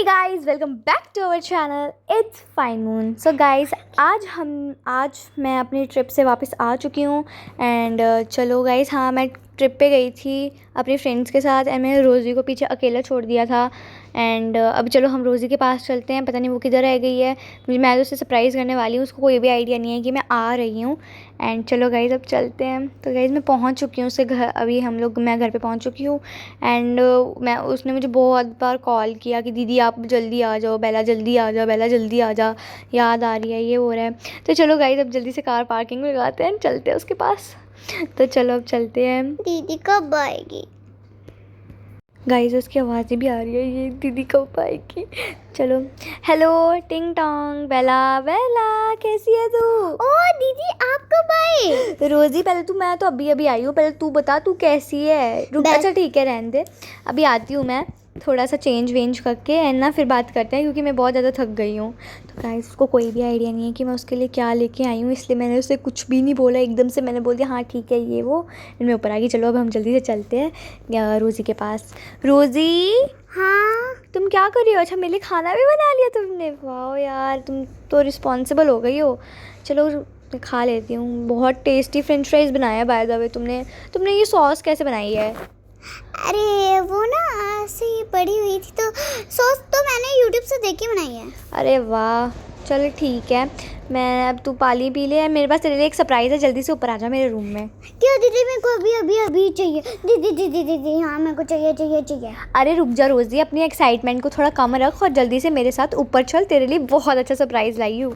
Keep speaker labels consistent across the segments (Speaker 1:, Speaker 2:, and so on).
Speaker 1: Hey guys, welcome back to our channel. It's Fine Moon. So guys, आज मैं अपनी trip से वापस आ चुकी हूँ एंड चलो गाइस, हाँ मैं ट्रिप पे गई थी अपनी फ्रेंड्स के साथ एंड मैंने रोज़ी को पीछे अकेला छोड़ दिया था एंड अब चलो हम रोज़ी के पास चलते हैं। पता नहीं वो किधर रह गई है। मैं तो उसे सरप्राइज़ करने वाली हूँ, उसको कोई भी आइडिया नहीं है कि मैं आ रही हूँ। एंड चलो गाइज़ अब चलते हैं। तो गाइज़ मैं पहुँच चुकी हूँ उसके घर, अभी मैं घर पे पहुँच चुकी हूँ एंड उसने मुझे बहुत बार कॉल किया कि दीदी आप जल्दी आ जाओ, बेला जल्दी आ जाओ, बेला जल्दी आ जा, याद आ रही है, ये हो रहा है। तो चलो गाइज़ अब जल्दी से कार पार्किंग में लगाते हैं, चलते हैं उसके पास। तो चलो अब चलते हैं।
Speaker 2: दीदी कब आएगी?
Speaker 1: गाइस उसकी आवाज़ें भी आ रही है, ये दीदी कब आएगी। चलो, हेलो टिंग टोंग, बेला बेला कैसी है तू?
Speaker 2: ओ दीदी आप कब आए?
Speaker 1: रोज़ी पहले तू, मैं तो अभी अभी आई हूँ, पहले तू बता तू कैसी है। रुक, अच्छा ठीक है रहने दे, अभी आती हूँ मैं, थोड़ा सा चेंज वेंज करके एंड ना फिर बात करते हैं क्योंकि मैं बहुत ज़्यादा थक गई हूँ। तो गाइस उसको कोई भी आइडिया नहीं है कि मैं उसके लिए क्या लेके आई हूँ, इसलिए मैंने उसे कुछ भी नहीं बोला, एकदम से मैंने बोल दिया हाँ ठीक है ये वो, इनमें ऊपर आ गई। चलो अब हम जल्दी से चलते हैं रोज़ी के पास। रोज़ी
Speaker 2: हाँ
Speaker 1: तुम क्या कर रही हो? अच्छा मेरे लिए खाना भी बना लिया तुमने, वाह यार तुम तो रिस्पॉन्सिबल हो गई हो। चलो मैं खा लेती हूँ। बहुत टेस्टी फ्रेंच फ्राइज़ बनाया बाय द वे तुमने ये सॉस कैसे बनाई है?
Speaker 2: अरे वो ना ऐसे ही पड़ी हुई थी, तो सॉस तो मैंने यूट्यूब से देख के बनाई है।
Speaker 1: अरे वाह, चलो ठीक है, मैं अब तू पाली पी ले, मेरे पास तेरे लिए एक सरप्राइज़ है, जल्दी से ऊपर आ जा मेरे रूम में।
Speaker 2: क्या दीदी मेरे को अभी अभी अभी चाहिए। दीदी दीदी दीदी हाँ मेरे को चाहिए।
Speaker 1: अरे रुक जा रोज़ी, अपनी एक्साइटमेंट को थोड़ा कम रख और जल्दी से मेरे साथ ऊपर चल, तेरे लिए बहुत अच्छा सरप्राइज़ लाई हूँ।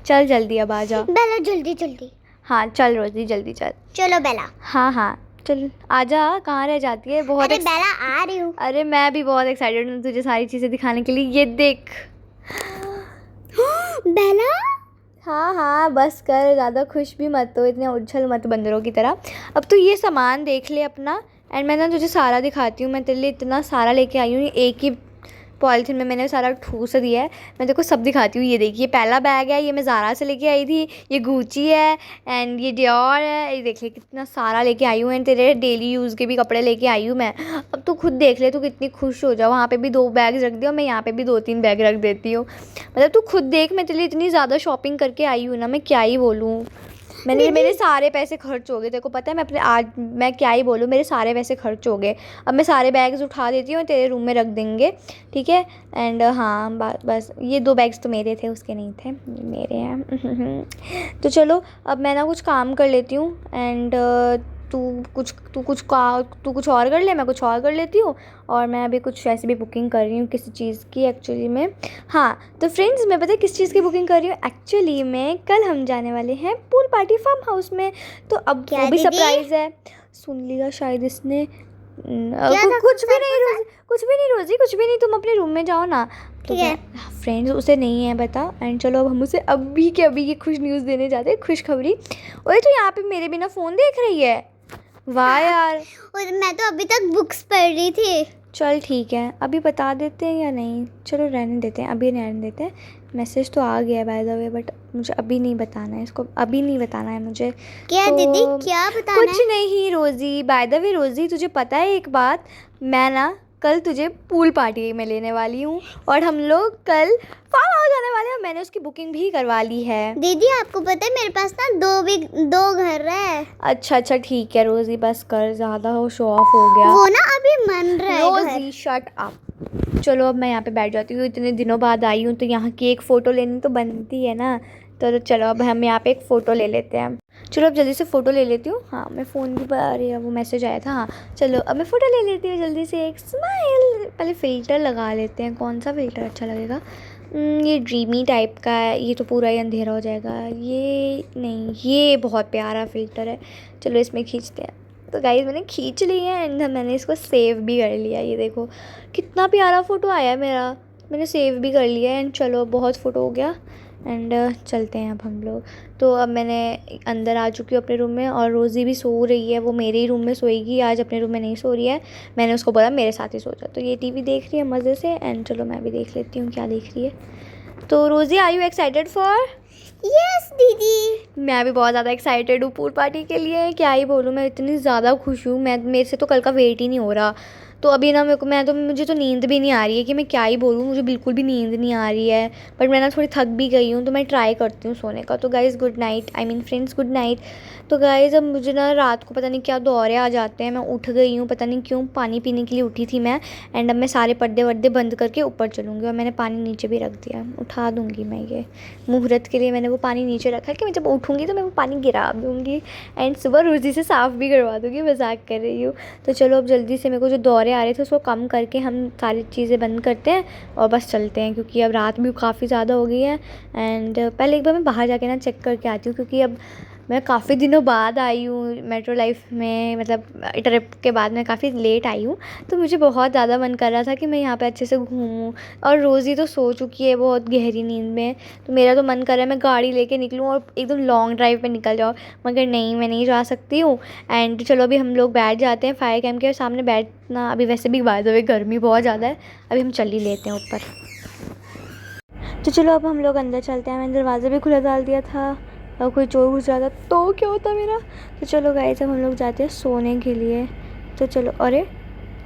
Speaker 1: चल जल्दी अब आ जा।
Speaker 2: बेला जल्दी।
Speaker 1: हाँ चल रोज़ी जल्दी चल।
Speaker 2: चलो बेला।
Speaker 1: हाँ चल आजा, कहाँ रह जाती है बहुत।
Speaker 2: अरे बेला आ रही हूँ।
Speaker 1: अरे मैं भी बहुत एक्साइटेड हूँ तुझे सारी चीज़ें दिखाने के लिए, ये देख।
Speaker 2: बेला
Speaker 1: हाँ बस कर, ज़्यादा खुश भी मत हो, इतने उछल मत बंदरों की तरह। अब तो ये सामान देख ले अपना एंड मैं ना तुझे सारा दिखाती हूँ। मैं तेरे लिए इतना सारा लेके आई हूँ, एक ही पॉलीथीन में मैंने सारा ठूस दिया है। मैं तेरे को सब दिखाती हूँ। ये देखिए पहला बैग है, ये मैं ज़ारा से लेके आई थी, ये गुची है एंड ये डियोर है। ये देख ले कितना सारा लेके आई हूँ एंड तेरे डेली यूज़ के भी कपड़े लेके आई हूँ मैं। अब तू खुद देख ले, तू कितनी खुश हो जा। वहाँ पे भी 2 बैग रख दिया, मैं यहाँ पे भी 2-3 बैग रख देती हूँ। मतलब तू खुद देख, मैं तेरे लिए इतनी ज़्यादा शॉपिंग करके आई हूँ ना, मैं क्या ही बोलूँ। मेरे सारे पैसे खर्च हो गए, तेरे को पता है। मैं क्या ही बोलूँ, मेरे सारे पैसे खर्च हो गए। अब मैं सारे बैग्स उठा देती हूँ, तेरे रूम में रख देंगे, ठीक है। एंड हाँ बस ये 2 बैग्स तो मेरे थे, उसके नहीं थे, मेरे हैं। तो चलो अब मैं ना कुछ काम कर लेती हूँ एंड तू कुछ और कर ले, मैं कुछ और कर लेती हूँ। और मैं अभी कुछ ऐसे भी बुकिंग कर रही हूँ किसी चीज़ की एक्चुअली में। हाँ तो फ्रेंड्स मैं पता है किस चीज़ की बुकिंग कर रही हूँ एक्चुअली में, कल हम जाने वाले हैं पूल पार्टी फार्म हाउस में। तो अब वो भी सरप्राइज़ है, सुन लिया शायद इसने। कुछ भी नहीं रोज़ी, कुछ भी नहीं, तुम अपने रूम में जाओ ना।
Speaker 2: ठीक है
Speaker 1: फ्रेंड्स उसे नहीं है पता एंड चलो अब हम उसे अभी के अभी ये खुश न्यूज़ देने जाते हैं, खुशखबरी। ओए तो यहाँ पे मेरे बिना फ़ोन देख रही है, वाह यार।
Speaker 2: और मैं तो अभी तक बुक्स पढ़ रही थी।
Speaker 1: चल ठीक है, अभी बता देते हैं या नहीं, चलो रहने देते हैं, अभी रहने देते हैं। मैसेज तो आ गया है बाय द वे, बट मुझे अभी नहीं बताना है, इसको अभी नहीं बताना है मुझे।
Speaker 2: क्या
Speaker 1: तो
Speaker 2: दीदी क्या बताना
Speaker 1: कुछ
Speaker 2: है?
Speaker 1: नहीं रोज़ी, बाय द वे रोज़ी तुझे पता है एक बात, मैं ना कल तुझे पूल पार्टी में लेने वाली हूँ और हम लोग कल फार्म हाउस जाने वाले हैं। मैंने उसकी बुकिंग भी करवा ली है।
Speaker 2: दीदी आपको पता है मेरे पास ना 2 घर है।
Speaker 1: अच्छा ठीक है रोज़ी बस कर, ज़्यादा हो शो ऑफ हो गया।
Speaker 2: वो ना अभी मन रहा है
Speaker 1: रोज़ी शट अप। चलो अब मैं यहाँ पे बैठ जाती हूँ, इतने दिनों बाद आई हूँ तो यहाँ की एक फ़ोटो लेनी तो बनती है ना। तो चलो अब हम यहाँ पे एक फ़ोटो ले लेते हैं। चलो अब जल्दी से फ़ोटो ले लेती हूँ। हाँ मैं फ़ोन भी अरे वो मैसेज आया था। हाँ चलो अब मैं फ़ोटो ले लेती हूँ जल्दी से, एक स्माइल। पहले फ़िल्टर लगा लेते हैं, कौन सा फ़िल्टर अच्छा लगेगा। ये ड्रीमी टाइप का है, ये तो पूरा ही अंधेरा हो जाएगा। ये नहीं, ये बहुत प्यारा फ़िल्टर है, चलो इसमें खींचते हैं। तो गाइस मैंने खींच ली है एंड मैंने इसको सेव भी कर लिया। ये देखो कितना प्यारा फ़ोटो आया है मेरा, मैंने सेव भी कर लिया एंड चलो बहुत फ़ोटो हो गया एंड चलते हैं अब हम लोग। तो अब मैंने अंदर आ चुकी हूँ अपने रूम में और रोज़ी भी सो रही है, वो मेरे ही रूम में सोएगी आज, अपने रूम में नहीं सो रही है। मैंने उसको बोला मेरे साथ ही सो जा। तो ये टीवी देख रही है मज़े से एंड चलो मैं भी देख लेती हूँ क्या देख रही है। तो Rosie are you excited for?
Speaker 2: Yes दीदी
Speaker 1: मैं भी बहुत ज़्यादा एक्साइटेड हूँ पूल पार्टी के लिए, क्या ही बोलूँ, मैं इतनी ज़्यादा खुश हूँ। मेरे से तो कल का वेट ही नहीं हो रहा। तो अभी ना मुझे तो नींद भी नहीं आ रही है कि मैं क्या ही बोलूँ, मुझे बिल्कुल भी नींद नहीं आ रही है। बट मैं ना थोड़ी थक भी गई हूँ, तो मैं ट्राई करती हूँ सोने का। तो guys good night, I mean friends good night. तो गाइज़ अब मुझे ना रात को पता नहीं क्या दौरे आ जाते हैं, मैं उठ गई हूँ पता नहीं क्यों, पानी पीने के लिए उठी थी मैं। एंड अब मैं सारे पर्दे वर्दे बंद करके ऊपर चलूँगी, और मैंने पानी नीचे भी रख दिया, उठा दूँगी मैं ये। मुहूर्त के लिए मैंने वो पानी नीचे रखा है कि मैं जब उठूँगी तो मैं वो पानी गिरा दूँगी, एंड सुबह रोज़ी से साफ़ भी करवा दूँगी, मजाक कर रही हूँ। तो चलो अब जल्दी से, मेरे को जो दौरे आ रहे थे उसको कम करके हम सारी चीज़ें बंद करते हैं और बस चलते हैं, क्योंकि अब रात भी काफ़ी ज़्यादा हो गई है। एंड पहले एक बार मैं बाहर जाके ना चेक करके आती हूँ, क्योंकि अब मैं काफ़ी दिनों बाद आई हूँ मेट्रो लाइफ में, मतलब ट्रिप के बाद मैं काफ़ी लेट आई हूँ। तो मुझे बहुत ज़्यादा मन कर रहा था कि मैं यहाँ पे अच्छे से घूमूँ, और रोज़ी तो सो चुकी है बहुत गहरी नींद में। तो मेरा तो मन कर रहा है मैं गाड़ी लेके निकलूँ और एकदम लॉन्ग ड्राइव पे निकल जाऊँ, मगर नहीं, मैं नहीं जा सकती हूँ। एंड चलो अभी हम लोग बैठ जाते हैं, फायर कैंप के सामने बैठना अभी वैसे भी बाय द वे गर्मी बहुत ज़्यादा है, अभी हम चल ही लेते हैं ऊपर। तो चलो अब हम लोग अंदर चलते हैं। मैंने दरवाज़ा भी खुला डाल दिया था, और कोई चोर घुस जाता तो क्या होता मेरा। तो चलो गाइस अब हम लोग जाते हैं सोने के लिए। तो चलो, अरे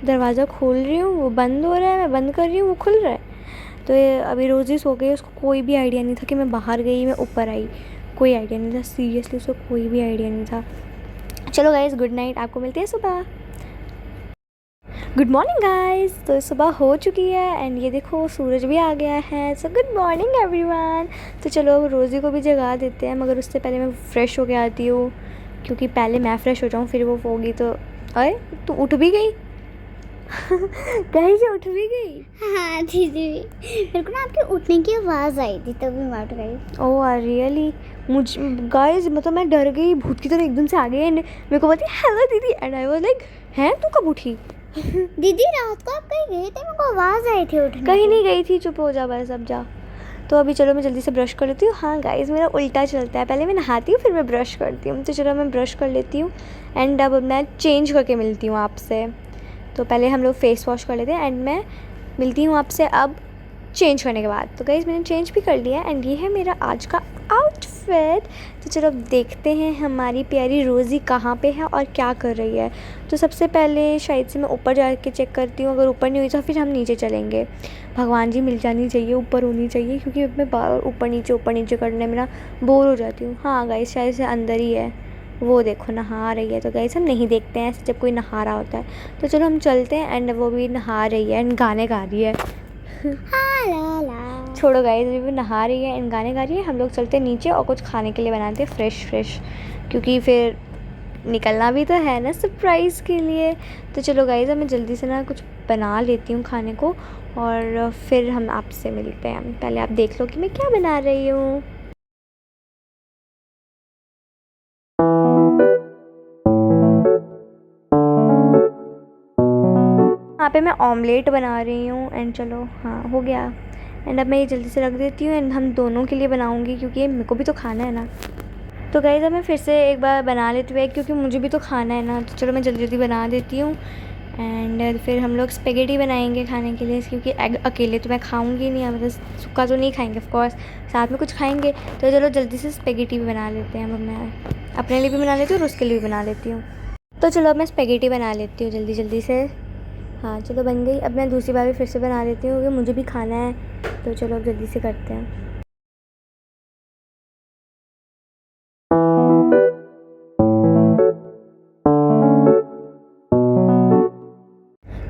Speaker 1: दरवाज़ा खोल रही हूँ, वो बंद हो रहा है, मैं बंद कर रही हूँ, वो खुल रहा है। तो ये अभी रोज़ी सो गई, उसको कोई भी आइडिया नहीं था कि मैं बाहर गई, मैं ऊपर आई, कोई आइडिया नहीं था, सीरियसली उसको कोई भी आइडिया नहीं था। चलो गाइस गुड नाइट, आपको मिलते हैं सुबह। गुड मॉर्निंग गाइस, तो सुबह हो चुकी है एंड ये देखो सूरज भी आ गया है। So good morning everyone. तो चलो रोज़ी को भी जगा देते हैं, मगर उससे पहले मैं फ़्रेश होके आती हूँ, क्योंकि पहले मैं फ़्रेश हो जाऊँ फिर वो होगी। तो अरे तू उठ भी गई कहीं से उठ भी गई?
Speaker 2: हाँ दीदी, मेरे को ना आपके उठने की आवाज़ आई थी तभी मैं उठ गई।
Speaker 1: Oh really? मुझे गाइस मतलब मैं डर गई, भूत की तरह एकदम से आ गई एंड मेरे को बोलती हेलो दीदी, एंड आई वाज लाइक हैं तू कब उठी?
Speaker 2: दीदी रात को आप कहीं गए थे, मेरे को आवाज़ आई थी उठने
Speaker 1: कहीं
Speaker 2: की।
Speaker 1: नहीं गई थी, चुप हो जा बस, अब जा। तो अभी चलो मैं जल्दी से ब्रश कर लेती हूँ। हाँ गाइस मेरा उल्टा चलता है, पहले मैं नहाती हूँ फिर मैं ब्रश करती हूँ। तो चलो मैं ब्रश कर लेती हूँ एंड अब मैं चेंज करके मिलती हूँ आपसे। तो पहले हम लोग फेस वॉश कर लेते हैं एंड मैं मिलती हूँ आपसे अब चेंज करने के बाद। तो गाइस मैंने चेंज भी कर लिया एंड ये है मेरा आज का आउटफिट। तो चलो अब देखते हैं हमारी प्यारी रोज़ी कहाँ पे है और क्या कर रही है। तो सबसे पहले शायद से मैं ऊपर जाके चेक करती हूँ, अगर ऊपर नहीं हुई तो फिर हम नीचे चलेंगे। भगवान जी मिल जानी चाहिए, ऊपर होनी चाहिए, क्योंकि मैं बार ऊपर नीचे करने में ना बोर हो जाती हूँ। हाँ गाइस शायद से अंदर ही है, वो देखो नहा रही है। तो गाइस हम नहीं देखते हैं ऐसे जब कोई नहा रहा होता है। तो चलो हम चलते हैं एंड वो भी नहा रही है एंड गाने गा रही है
Speaker 2: हाँ ला ला।
Speaker 1: छोड़ो गाइस, अभी वो नहा रही है एंड गाने गा रही है। हम लोग चलते हैं नीचे और कुछ खाने के लिए बनाते हैं फ्रेश, क्योंकि फिर निकलना भी तो है ना सरप्राइज़ के लिए। तो चलो गाइस अब मैं जल्दी से ना कुछ बना लेती हूँ खाने को और फिर हम आपसे मिलते हैं। पहले आप देख लो कि मैं क्या बना रही हूँ। यहाँ पे मैं ऑमलेट बना रही हूँ एंड चलो हाँ हो गया। एंड अब मैं ये जल्दी से रख देती हूँ एंड हम दोनों के लिए बनाऊँगी, क्योंकि ये मेरे को भी तो खाना है ना। तो गाइस अब मैं फिर से एक बार बना लेती हूँ, क्योंकि मुझे भी तो खाना है ना। तो चलो मैं जल्दी जल्दी बना देती हूँ एंड फिर हम लोग स्पेगेटी बनाएंगे खाने के लिए, क्योंकि अकेले तो मैं खाऊंगी नहीं, मतलब सूखा तो नहीं खाएंगे ऑफकोर्स, साथ में कुछ खाएंगे। तो चलो जल्दी से स्पेगेटी भी बना लेते हैं। अब मैं अपने लिए भी बना लेती हूँ और उसके लिए भी बना लेती हूँ। तो चलो अब मैं स्पेगेटी बना लेती हूँ जल्दी से। हाँ चलो बन गई। अब मैं दूसरी बार भी फिर से बना लेती हूँ, क्योंकि मुझे भी खाना है। तो चलो अब जल्दी से करते हैं।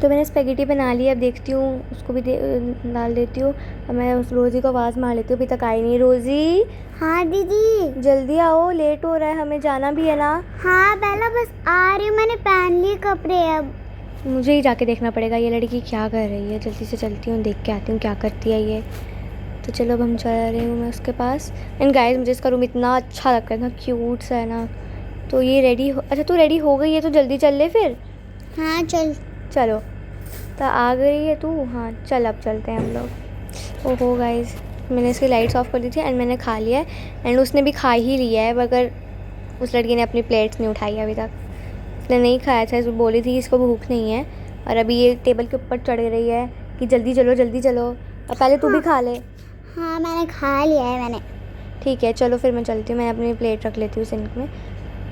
Speaker 1: तो मैंने स्पेगेटी बना ली, अब देखती हूँ उसको भी डाल देती हूँ। अब मैं उस रोज़ी को आवाज़ मार लेती हूँ, अभी तक आई नहीं। रोज़ी
Speaker 2: हाँ दीदी।
Speaker 1: जल्दी आओ, लेट हो रहा है, हमें जाना भी है ना।
Speaker 2: हाँ बेला बस आ रही हूँ, मैंने पहन लिए कपड़े। अब
Speaker 1: मुझे ही जाके देखना पड़ेगा ये लड़की क्या कर रही है। जल्दी से चलती हूँ, देख के आती हूँ क्या करती है ये। तो चलो अब हम चल रही हूँ मैं उसके पास। एंड गाइस मुझे इसका रूम इतना अच्छा लगता है ना, क्यूट सा है ना। तो ये रेडी हो, अच्छा तू रेडी हो गई है तो जल्दी चल ले फिर।
Speaker 2: हाँ
Speaker 1: चलो तो आ गई है तू, हाँ चल अब चलते हैं हम लोग। ओहो गाइस मैंने इसकी लाइट्स ऑफ कर दी थी एंड मैंने खा लिया है एंड उसने भी खा ही लिया है, मगर उस लड़की ने अपनी प्लेट्स नहीं उठाई अभी तक। उसने नहीं खाया था, इसको बोली थी कि इसको भूख नहीं है, और अभी ये टेबल के ऊपर चढ़ रही है कि जल्दी चलो। अब पहले तू भी खा ले।
Speaker 2: हाँ मैंने खा लिया है मैंने।
Speaker 1: ठीक है चलो फिर मैं चलती हूँ, मैं अपनी प्लेट रख लेती हूँ सिंक में।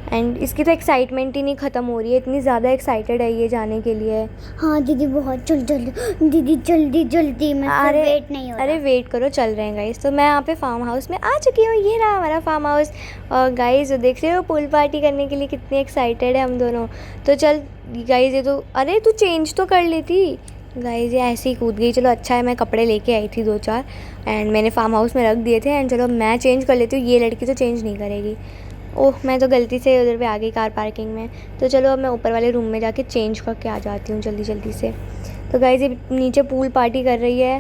Speaker 1: एंड इसकी तो एक्साइटमेंट ही नहीं ख़त्म हो रही है, इतनी ज़्यादा एक्साइटेड है ये जाने के लिए।
Speaker 2: हाँ दीदी बहुत जल्दी दीदी जल्दी जल्दी मैं वेट नहीं हो रहा।
Speaker 1: अरे वेट करो, चल रहे हैं गाइस। तो मैं यहाँ पे फार्म हाउस में आ चुकी हूँ, ये रहा हमारा फार्म हाउस। और गाइस देख रहे हो पूल पार्टी करने के लिए कितने एक्साइटेड है हम दोनों। तो चल गाइस, ये तो अरे तू चेंज तो कर लेती। गाइस ये ऐसे ही कूद गई। चलो अच्छा है मैं कपड़े लेके आई थी 2-4 एंड मैंने फार्म हाउस में रख दिए थे। एंड चलो मैं चेंज कर लेती हूँ, ये लड़की तो चेंज नहीं करेगी। ओह मैं तो गलती से उधर पे आ गई कार पार्किंग में। तो चलो अब मैं ऊपर वाले रूम में जाके चेंज करके आ जाती हूँ जल्दी जल्दी से। तो गाइस ये नीचे पूल पार्टी कर रही है।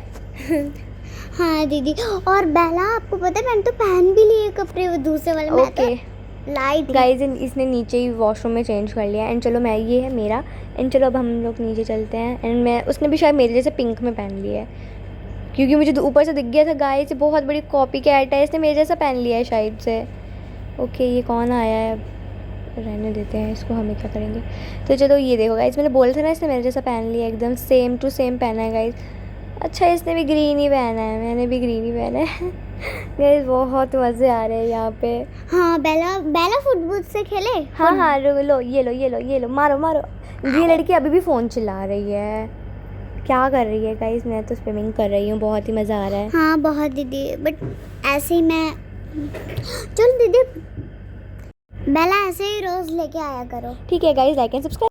Speaker 2: हाँ दीदी, और बेला आपको पता है मैंने तो पहन भी लिए कपड़े वो दूसरे वाले।
Speaker 1: ओके
Speaker 2: लाइट
Speaker 1: गाइस इसने नीचे ही वॉशरूम में चेंज कर लिया। एंड चलो मैं, ये है मेरा। एंड चलो अब हम लोग नीचे चलते हैं। एंड मैं, उसने भी शायद मेरे जैसे पिंक में पहन लिया है, क्योंकि मुझे ऊपर से दिख गया था। गाइस बहुत बड़ी कॉपी कैट है, इसने मेरे जैसा पहन लिया है शायद से। ओके ये कौन आया है, रहने देते हैं इसको, हमें क्या करेंगे। तो चलो ये देखो गाइस, मैंने बोला था ना इसने मेरे जैसा पहन लिया, एकदम सेम टू सेम पहना है गाइस। अच्छा इसने भी ग्रीन ही पहना है, मैंने भी ग्रीन ही पहना है। गाइस बहुत मज़े आ रहे हैं यहाँ पे।
Speaker 2: हाँ बेला फुटबॉल से खेले।
Speaker 1: हाँ लो ये लो मारो मारो। ये लड़की अभी भी फ़ोन चिल्ला रही है, क्या कर रही है गाइस। मैं तो स्विमिंग कर रही हूँ, बहुत ही मज़ा आ रहा है।
Speaker 2: हाँ बहुत दीदी, बट ऐसे ही मैं, चल दीदी बेला ऐसे ही रोज़ लेके आया करो।
Speaker 1: ठीक है गाइस, लाइक एंड सब्सक्राइब।